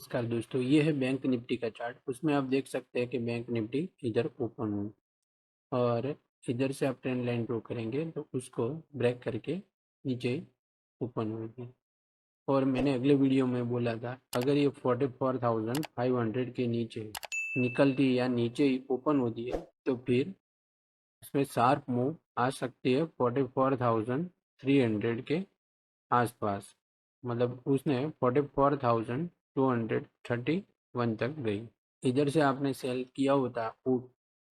नमस्कार दोस्तों, ये है बैंक निफ्टी का चार्ट। उसमें आप देख सकते हैं कि बैंक निफ्टी इधर ओपन हुई और इधर से आप ट्रेंड लाइन ड्रॉ करेंगे तो उसको ब्रेक करके नीचे ओपन हुई। और मैंने अगले वीडियो में बोला था, अगर ये 44,500 के नीचे निकलती है या नीचे ही ओपन होती है तो फिर उसमें शार्प मूव आ सकती है 44,300 के आसपास। मतलब उसने 44,231 तक गई। इधर से आपने सेल किया होता पुट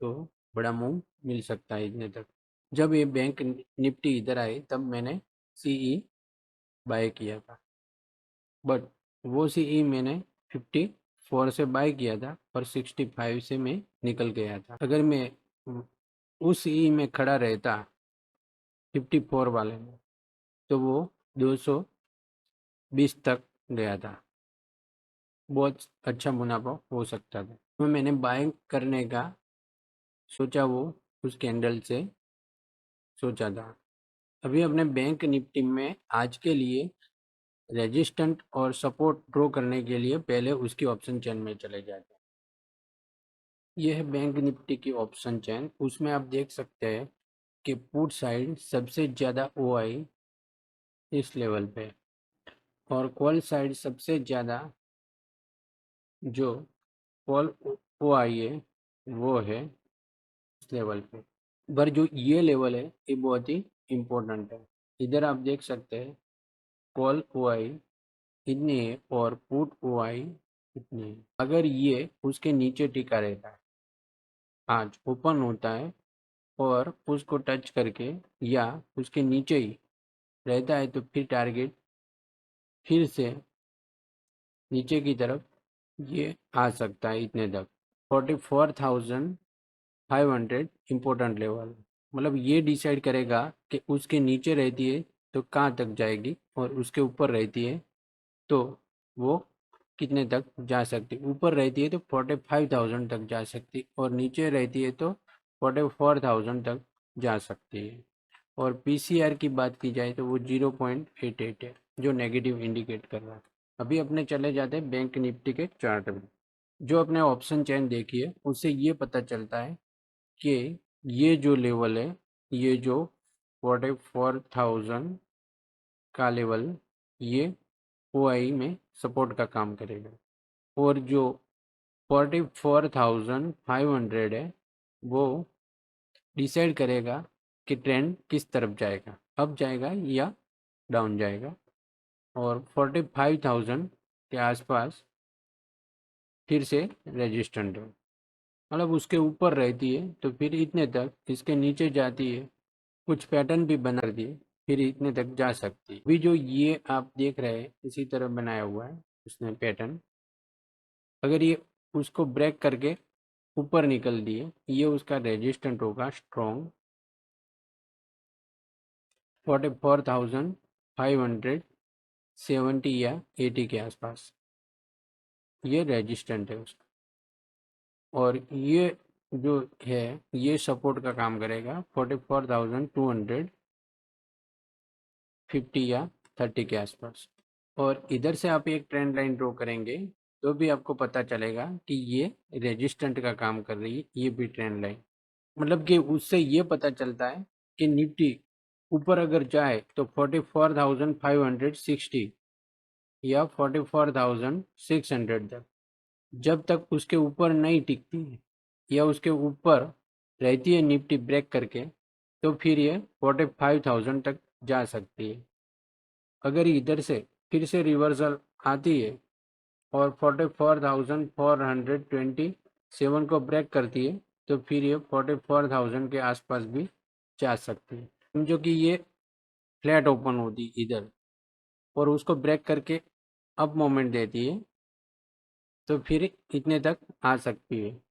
तो बड़ा मूव मिल सकता है इतने तक। जब ये बैंक निफ्टी इधर आए तब मैंने सीई बाय किया था, बट वो सीई मैंने 54 से बाय किया था और 65 से मैं निकल गया था। अगर मैं उस सीई में खड़ा रहता 54 वाले में तो वो 220 तक गया था, बहुत अच्छा मुनाफा हो सकता था। तो मैंने बाइंग करने का सोचा, वो उस कैंडल से सोचा था। अभी अपने बैंक निफ्टी में आज के लिए रेजिस्टेंट और सपोर्ट ड्रॉ करने के लिए पहले उसकी ऑप्शन चेन में चले जाते हैं। यह है बैंक निफ्टी की ऑप्शन चेन। उसमें आप देख सकते हैं कि पुट साइड सबसे ज़्यादा ओआई इस लेवल पे और कॉल साइड सबसे ज़्यादा जो कॉल ओआई है वो है इस लेवल पे। पर जो ये लेवल है ये बहुत ही इम्पोर्टेंट है। इधर आप देख सकते हैं कॉल ओआई कितनी है और पुट ओआई कितनी है। अगर ये उसके नीचे टिका रहता है, आज ओपन होता है और उसको टच करके या उसके नीचे ही रहता है तो फिर टारगेट फिर से नीचे की तरफ ये आ सकता है इतने तक। 44,500 इम्पोर्टेंट लेवल, मतलब ये डिसाइड करेगा कि उसके नीचे रहती है तो कहाँ तक जाएगी और उसके ऊपर रहती है तो वो कितने तक जा सकती। ऊपर रहती है तो 45,000 तक जा सकती और नीचे रहती है तो 44,000 तक जा सकती है। और पीसीआर की बात की जाए तो वो 0.88 है, जो नेगेटिव इंडिकेट कर रहा है। अभी अपने चले जाते हैं बैंक निफ्टी के चार्ट में। जो अपने ऑप्शन चेन देखिए उससे ये पता चलता है कि ये जो लेवल है, ये जो 44,000 का लेवल, ये ओआई में सपोर्ट का काम करेगा। और जो 44,500 है वो डिसाइड करेगा कि ट्रेंड किस तरफ जाएगा, अप जाएगा या डाउन जाएगा। और 45,000 के आसपास फिर से रेजिस्टेंट है, मतलब उसके ऊपर रहती है तो फिर इतने तक, इसके नीचे जाती है कुछ पैटर्न भी बना दिए फिर इतने तक जा सकती है। अभी जो ये आप देख रहे हैं इसी तरह बनाया हुआ है उसने पैटर्न, अगर ये उसको ब्रेक करके ऊपर निकल दिए ये उसका रेजिस्टेंट होगा स्ट्रॉन्ग 44,570 या 80 के आसपास, ये रेजिस्टेंट है उसका। और ये जो है ये सपोर्ट का काम करेगा 44,250 या 30 के आसपास। और इधर से आप एक ट्रेंड लाइन ड्रॉ करेंगे तो भी आपको पता चलेगा कि ये रेजिस्टेंट का काम कर रही है, ये भी ट्रेंड लाइन। मतलब कि उससे ये पता चलता है कि निफ्टी ऊपर अगर जाए तो 44,560 या 44,600 तक, जब तक उसके ऊपर नहीं टिकती है या उसके ऊपर रहती है निफ्टी ब्रेक करके तो फिर ये 45,000 तक जा सकती है। अगर इधर से फिर से रिवर्सल आती है और 44,427 को ब्रेक करती है तो फिर ये 44,000 के आसपास भी जा सकती है। समझो कि ये फ्लैट ओपन होती इधर और उसको ब्रेक करके अप मोमेंट देती है तो फिर इतने तक आ सकती है।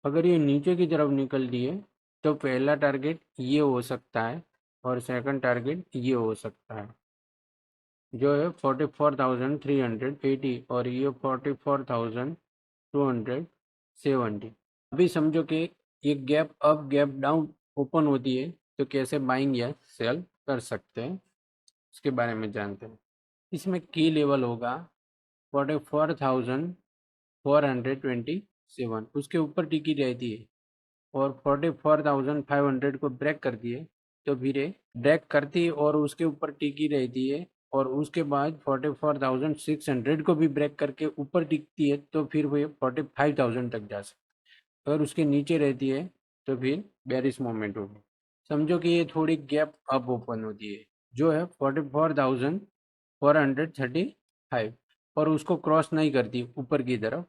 अगर ये नीचे की तरफ निकलती है तो पहला टारगेट ये हो सकता है और सेकंड टारगेट ये हो सकता है, जो है 44,380 और ये 44,270। अभी समझो कि ये gap up gap down open होती है तो कैसे बाइंग या सेल कर सकते हैं उसके बारे में जानते हैं। इसमें की लेवल होगा 427 उसके ऊपर टिकी रहती है और 44,500 को ब्रेक करती है, तो फिर ये ब्रेक करती है और उसके ऊपर टिकी रहती है और उसके बाद 44,600 को भी ब्रेक करके ऊपर टिकती है, तो फिर वो 45,000 तक जा सकती है। अगर उसके नीचे रहती है तो फिर बेरिश मोमेंट होगी। समझो कि ये थोड़ी गैप अप ओपन होती है जो है 44,435 और उसको क्रॉस नहीं करती ऊपर की तरफ,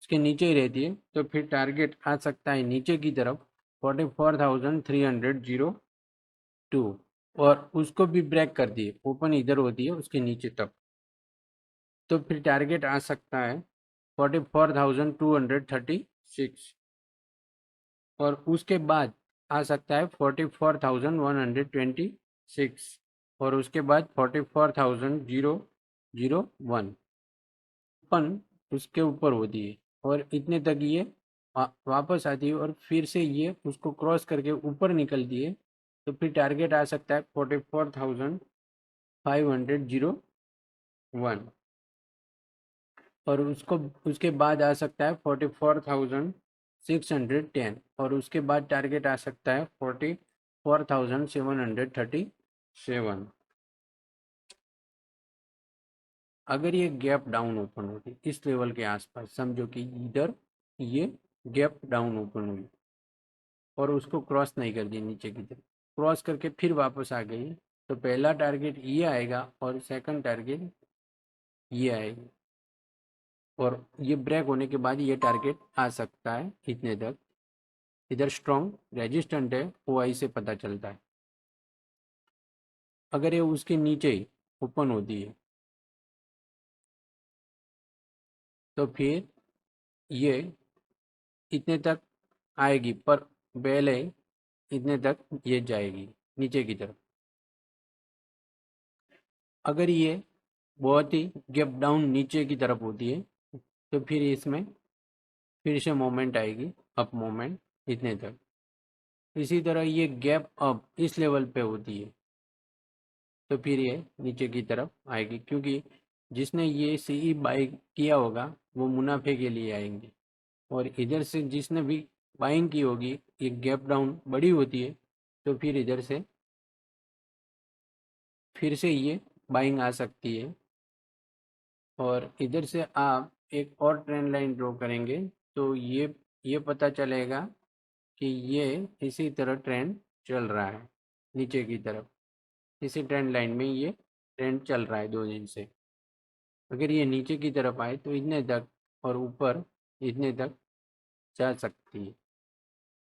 उसके नीचे ही रहती है, तो फिर टारगेट आ सकता है नीचे की तरफ 44,302 और उसको भी ब्रेक कर दिए, ओपन इधर होती है उसके नीचे तक, तो फिर टारगेट आ सकता है 44,236 और उसके बाद आ सकता है 44,126 और उसके बाद 44,001 ओपन उसके ऊपर होती है और इतने तक ये वापस आती है और फिर से ये उसको क्रॉस करके ऊपर निकलती है, तो फिर टारगेट आ सकता है 44,501 और उसको उसके बाद आ सकता है 44,610 और उसके बाद टारगेट आ सकता है 44,737। अगर ये गैप डाउन ओपन होती इस लेवल के आसपास, समझो कि इधर ये गैप डाउन ओपन हुई और उसको क्रॉस नहीं कर दिया नीचे की तरफ, क्रॉस करके फिर वापस आ गई, तो पहला टारगेट ये आएगा और सेकंड टारगेट ये आएगा और ये ब्रेक होने के बाद ये टारगेट आ सकता है इतने तक। इधर स्ट्रॉन्ग रेजिस्टेंट है, OI से पता चलता है। अगर ये उसके नीचे ही ओपन होती है तो फिर ये इतने तक आएगी, पर पहले इतने तक ये जाएगी नीचे की तरफ। अगर ये बहुत ही गैप डाउन नीचे की तरफ होती है तो फिर इसमें फिर से मोमेंट आएगी, अप मोमेंट इतने तक। इसी तरह ये गैप अप इस लेवल पे होती है तो फिर ये नीचे की तरफ आएगी, क्योंकि जिसने ये CE बाई किया होगा वो मुनाफे के लिए आएंगे और इधर से जिसने भी बाइंग की होगी, ये गैप डाउन बड़ी होती है तो फिर इधर से फिर से ये बाइंग आ सकती है और इधर से आप एक और ट्रेंड लाइन ड्रॉ करेंगे तो ये पता चलेगा कि ये इसी तरह ट्रेंड चल रहा है नीचे की तरफ, इसी ट्रेंड लाइन में ये ट्रेंड चल रहा है 2 दिन से। अगर ये नीचे की तरफ आए तो इतने तक और ऊपर इतने तक जा सकती है।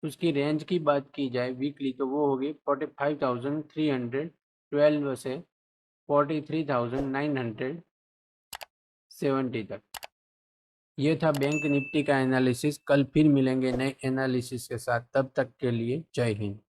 उसकी रेंज की बात की जाए वीकली तो वो होगी 45,312 से 43,970 तक। ये था बैंक निफ्टी का एनालिसिस। कल फिर मिलेंगे नए एनालिसिस के साथ, तब तक के लिए जय हिंद।